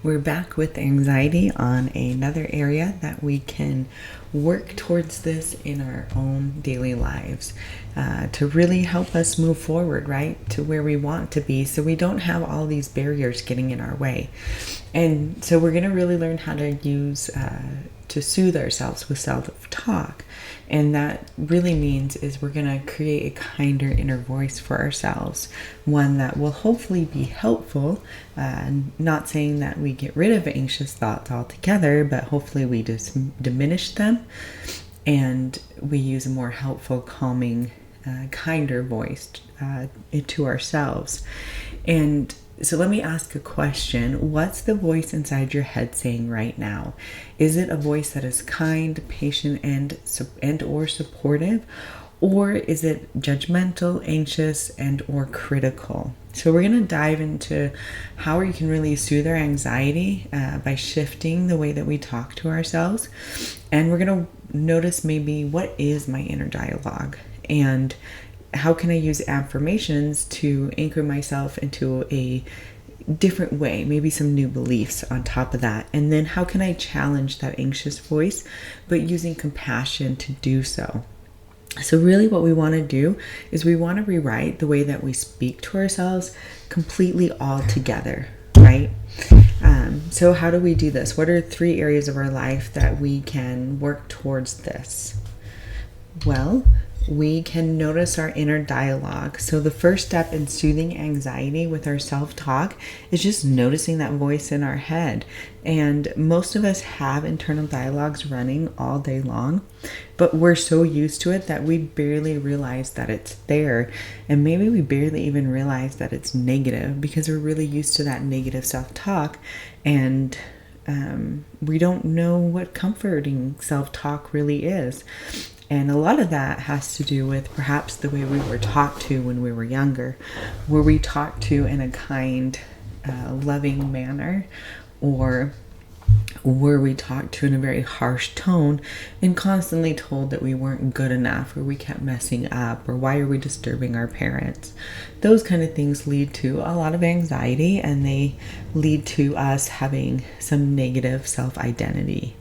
We're back with anxiety on another area that we can work towards this in our own daily lives to really help us move forward, right, to where we want to be, so we don't have all these barriers getting in our way. And so we're going to really learn how to use to soothe ourselves with self-talk. And that really means is we're going to create a kinder inner voice for ourselves, one that will hopefully be helpful. Not saying that we get rid of anxious thoughts altogether, but hopefully we just diminish them and we use a more helpful, calming, kinder voice to ourselves. And so let me ask a question. What's the voice inside your head saying right now? Is it a voice that is kind, patient, and or supportive? Or is it judgmental, anxious, and or critical? So we're going to dive into how we can really soothe our anxiety by shifting the way that we talk to ourselves. And we're going to notice maybe what is my inner dialogue, and how can I use affirmations to anchor myself into a different way, maybe some new beliefs on top of that. And then how can I challenge that anxious voice, but using compassion to do so. So really what we want to do is we want to rewrite the way that we speak to ourselves completely all together, right? So how do we do this? What are 3 areas of our life that we can work towards this? Well, we can notice our inner dialogue. So the first step in soothing anxiety with our self-talk is just noticing that voice in our head. And most of us have internal dialogues running all day long, but we're so used to it that we barely realize that it's there. And maybe we barely even realize that it's negative because we're really used to that negative self-talk. And we don't know what comforting self-talk really is. And a lot of that has to do with perhaps the way we were talked to when we were younger. Were we talked to in a kind, loving manner? Or were we talked to in a very harsh tone and constantly told that we weren't good enough, or we kept messing up, or why are we disturbing our parents? Those kind of things lead to a lot of anxiety, and they lead to us having some negative self-identity.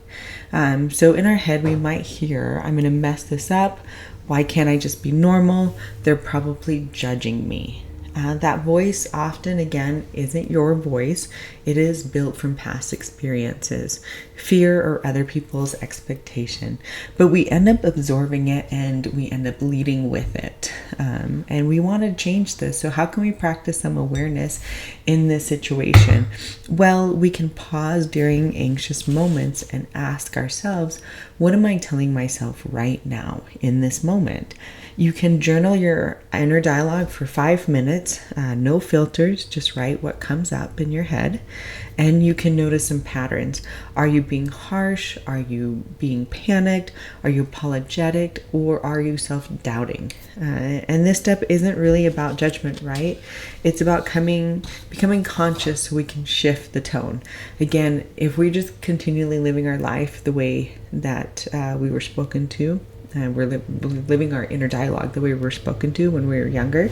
So in our head, we might hear, I'm going to mess this up. Why can't I just be normal? They're probably judging me. That voice often, again, isn't your voice. It is built from past experiences, fear, or other people's expectation. But we end up absorbing it and we end up leading with it. And we want to change this. So how can we practice some awareness in this situation? Well, we can pause during anxious moments and ask ourselves, what am I telling myself right now in this moment? You can journal your inner dialogue for 5 minutes, no filters, just write what comes up in your head, and you can notice some patterns. Are you being harsh? Are you being panicked? Are you apologetic? Or are you self-doubting? And this step isn't really about judgment, right? It's about becoming conscious so we can shift the tone. Again, if we're just continually living our life the way that we were spoken to, we're living our inner dialogue the way we were spoken to when we were younger,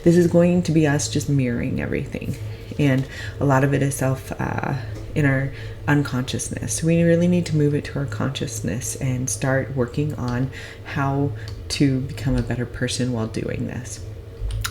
this is going to be us just mirroring everything. And a lot of it is in our unconsciousness. So we really need to move it to our consciousness and start working on how to become a better person while doing this.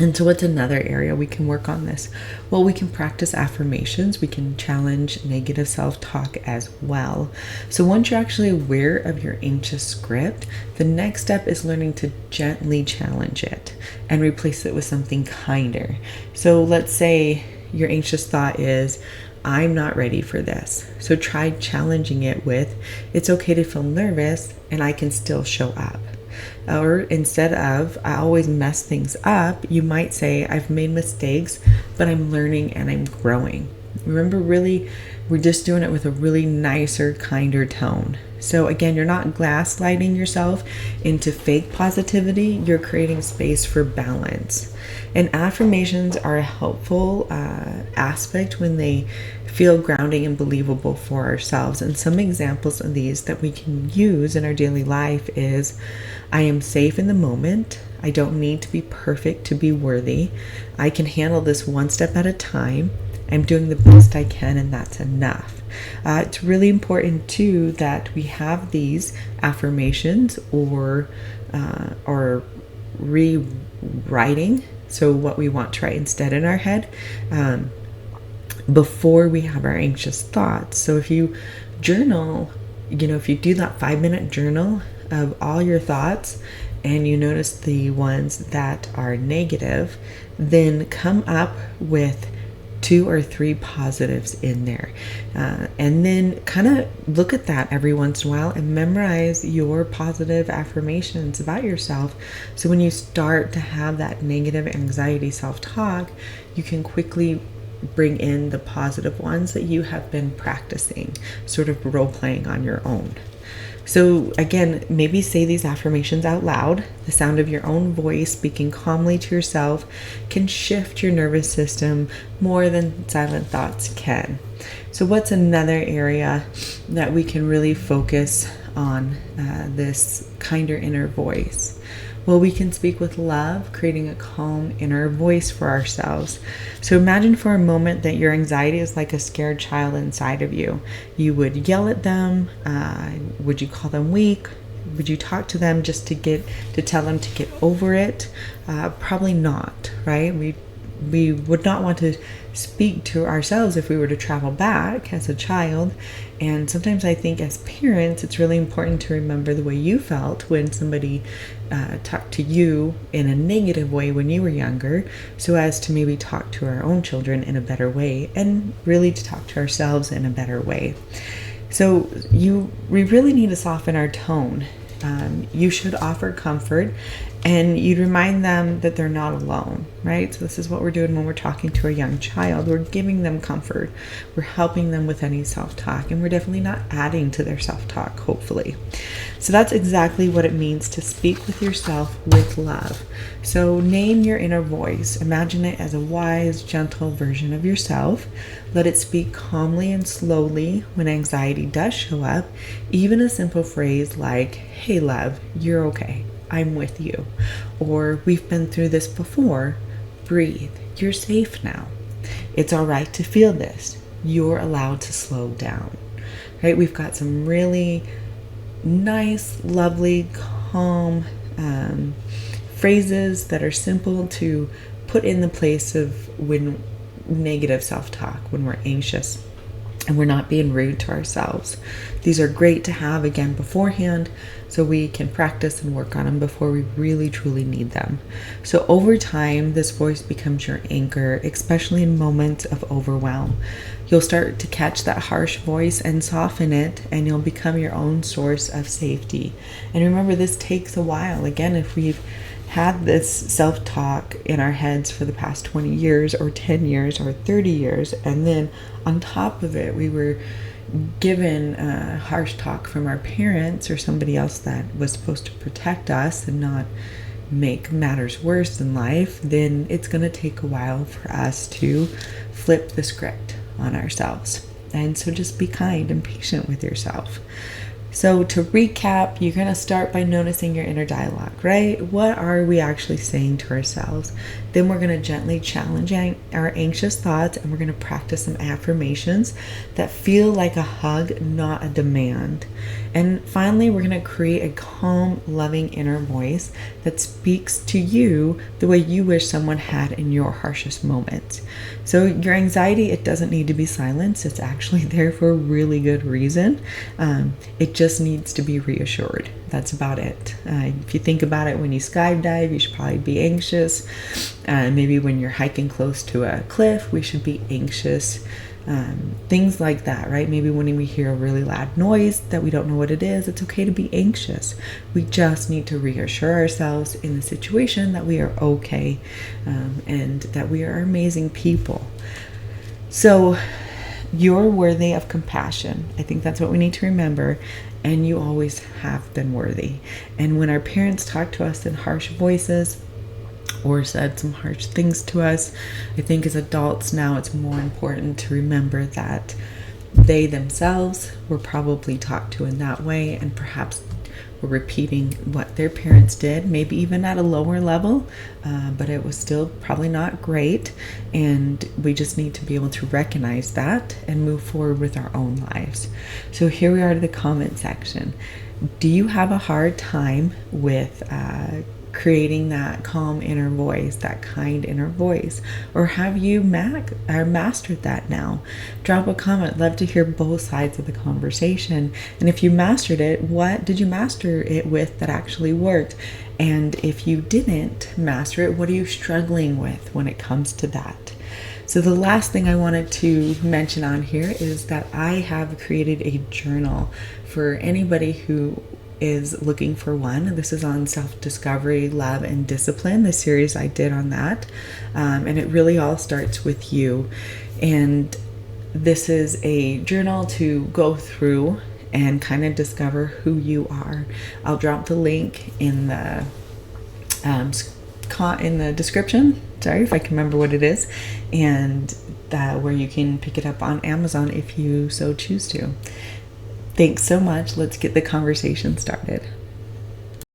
And so what's another area we can work on this? Well, we can practice affirmations. We can challenge negative self-talk as well. So once you're actually aware of your anxious script, the next step is learning to gently challenge it and replace it with something kinder. So let's say your anxious thought is, I'm not ready for this. So try challenging it with, it's okay to feel nervous and I can still show up. Or instead of, I always mess things up, you might say, I've made mistakes, but I'm learning and I'm growing. Remember, really, we're just doing it with a really nicer, kinder tone. So again, you're not gaslighting yourself into fake positivity. You're creating space for balance. And affirmations are a helpful aspect when they feel grounding and believable for ourselves. And some examples of these that we can use in our daily life is, I am safe in the moment. I don't need to be perfect to be worthy. I can handle this one step at a time. I'm doing the best I can, and that's enough. It's really important too that we have these affirmations or rewriting, so what we want to write instead in our head, before we have our anxious thoughts. So if you journal, if you do that 5-minute journal of all your thoughts and you notice the ones that are negative, then come up with 2 or 3 positives in there. And then kind of look at that every once in a while and memorize your positive affirmations about yourself. So when you start to have that negative anxiety self-talk, you can quickly bring in the positive ones that you have been practicing, sort of role playing on your own. So again, maybe say these affirmations out loud. The sound of your own voice speaking calmly to yourself can shift your nervous system more than silent thoughts can. So what's another area that we can really focus on this kinder inner voice? Well, we can speak with love, creating a calm inner voice for ourselves. So imagine for a moment that your anxiety is like a scared child inside of you. You would yell at them. Would you call them weak? Would you talk to them just to tell them to get over it? Probably not, right? We would not want to speak to ourselves if we were to travel back as a child. And sometimes I think as parents, it's really important to remember the way you felt when somebody talked to you in a negative way when you were younger, so as to maybe talk to our own children in a better way, and really to talk to ourselves in a better way. So we really need to soften our tone. You should offer comfort, and you'd remind them that they're not alone, right? So this is what we're doing when we're talking to a young child. We're giving them comfort. We're helping them with any self-talk, and we're definitely not adding to their self-talk, hopefully. So that's exactly what it means to speak with yourself with love. So name your inner voice. Imagine it as a wise, gentle version of yourself. Let it speak calmly and slowly when anxiety does show up. Even a simple phrase like, "Hey love, you're okay. I'm with you." Or, "We've been through this before. Breathe. You're safe now. It's all right to feel this. You're allowed to slow down." Right? We've got some really nice, lovely, calm phrases that are simple to put in the place of when negative self-talk, when we're anxious and we're not being rude to ourselves. These are great to have again beforehand, so we can practice and work on them before we really truly need them. So over time, this voice becomes your anchor, especially in moments of overwhelm. You'll start to catch that harsh voice and soften it, and you'll become your own source of safety. And remember, this takes a while. Again, if we've had this self-talk in our heads for the past 20 years or 10 years or 30 years, and then on top of it, we were given harsh talk from our parents or somebody else that was supposed to protect us and not make matters worse in life, then it's going to take a while for us to flip the script on ourselves. And so just be kind and patient with yourself. So to recap, you're going to start by noticing your inner dialogue, right? What are we actually saying to ourselves? Then we're going to gently challenge our anxious thoughts, and we're going to practice some affirmations that feel like a hug, not a demand. And finally, we're going to create a calm, loving inner voice that speaks to you the way you wish someone had in your harshest moments. So your anxiety, it doesn't need to be silenced. It's actually there for a really good reason. It just needs to be reassured. That's about it. If you think about it, when you skydive, you should probably be anxious. Maybe when you're hiking close to a cliff, we should be anxious. Things like that, right? Maybe when we hear a really loud noise that we don't know what it is, it's okay to be anxious. We just need to reassure ourselves in the situation that we are okay, and that we are amazing people. So you're worthy of compassion. I think that's what we need to remember. And you always have been worthy. And when our parents talk to us in harsh voices or said some harsh things to us, I think as adults now it's more important to remember that they themselves were probably talked to in that way, and perhaps were repeating what their parents did, maybe even at a lower level, but it was still probably not great. And we just need to be able to recognize that and move forward with our own lives. So here we are to the comment section. Do you have a hard time with creating that calm inner voice, that kind inner voice? Or have you mastered that now? Drop a comment. Love to hear both sides of the conversation. And if you mastered it, what did you master it with that actually worked? And if you didn't master it, what are you struggling with when it comes to that? So the last thing I wanted to mention on here is that I have created a journal for anybody who is looking for one. This is on self-discovery, love, and discipline, the series I did on that. And it really all starts with you. And this is a journal to go through and kind of discover who you are. I'll drop the link in the description. Sorry if I can remember what it is, and where you can pick it up on Amazon if you so choose to. Thanks so much. Let's get the conversation started.